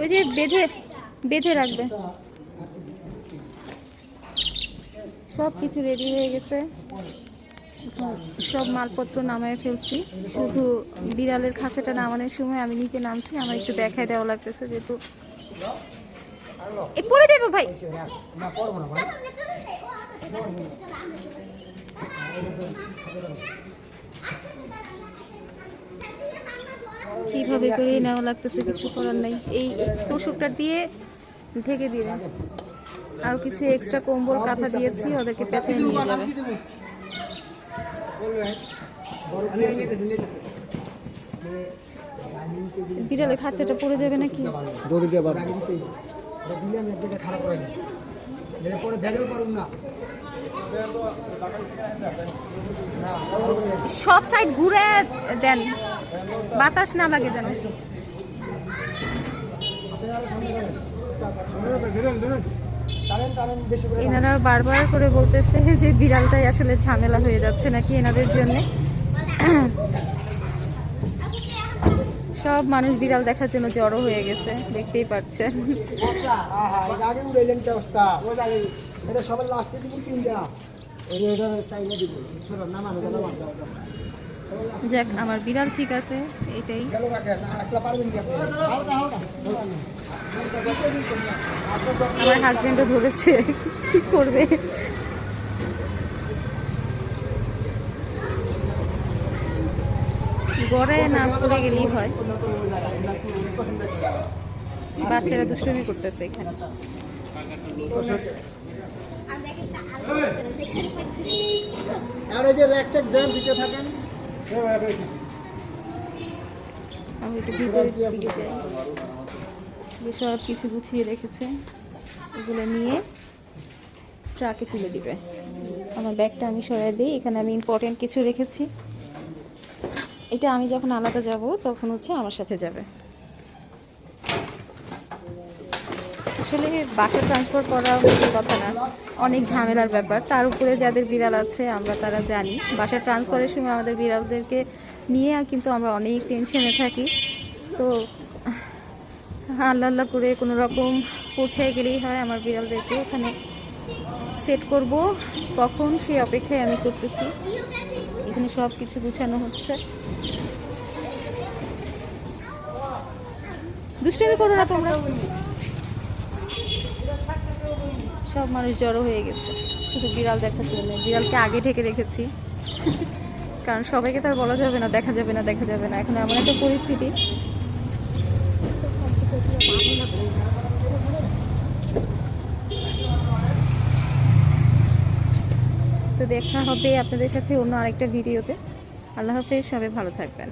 ওই যে বেঁধে বেঁধে রাখবে। সব কিছু রেডি হয়ে গেছে, সব মালপত্র নামায় ফেলছি। শুধু বিড়ালের খাঁচাটা নামানোর সময় আমি নিচে নামছি, আমার একটু দেখায় দেওয়া লাগতেছে যেহেতু পড়ে যাবো ভাই। কিভাবে করে নেওয়া লাগতেছে, কিছু করার নাই। এই তোষকটা দিয়ে ঢেকে দিবে। আর কিছু এক্সট্রা কম্বল কাঁথা দিয়েছি, ওদেরকে পেঁচিয়ে নিয়ে যাবে। বিড়ালের খাঁচাটা পড়ে যাবে নাকি? সব সাইড ঘুরে দেন, বাতাস না লাগে যেন। এনারা বারবার করে বলতেছে যে বিড়ালটাই আসলে ঝামেলা হয়ে যাচ্ছে নাকি এনাদের জন্য। সব মানুষ বিড়াল দেখার জন্য জড়ো হয়ে গেছে, দেখতেই পাচ্ছেন। যাক, আমার বিড়াল ঠিক আছে, এটাই। আমার হাজবেন্ডও ধরেছে, কি করবে। গড়ায় না পড়ে গেলেই হয়। বাচ্চারা দুষ্টুমি করতেছে এখানে। আমি একটু ভিতরের দিকে যাই। সব কিছু গুছিয়ে রেখেছে, এগুলো নিয়ে ট্রাকে তুলে দিবে। আমার ব্যাগটা আমি সরাই দিই, এখানে আমি ইম্পর্টেন্ট কিছু রেখেছি। এটা আমি যখন আলাদা যাব তখন হচ্ছে আমার সাথে যাবে। আসলে বাসা ট্রান্সফার করা কথা না, অনেক ঝামেলার ব্যাপার। তার উপরে যাদের বিড়াল আছে আমরা তারা জানি, বাসা ট্রান্সফারের সময় আমাদের বিড়ালদেরকে নিয়ে কিন্তু আমরা অনেক টেনশনে থাকি। তো আল্লাহ আল্লাহ করে কোনো রকম পৌঁছায় গেলেই হয়। আমার বিড়ালদেরকে ওখানে সেট করব, কখন সেই অপেক্ষায় আমি করতেছি। এখানে সব কিছু গুছানো হচ্ছে। দুষ্টামি করো না তোমরা। সব মানুষ জড়ো হয়ে গেছে শুধু বিড়াল দেখার জন্য। বিড়ালকে আগে ঢেকে রেখেছি, কারণ সবাইকে তার বলা যাবে না, দেখা যাবে না, দেখা যাবে না। এখন এমন একটা পরিস্থিতি। তো দেখা হবে আপনাদের সাথে অন্য আরেকটা ভিডিওতে। আল্লাহ হাফেজ, সবাই ভালো থাকবেন।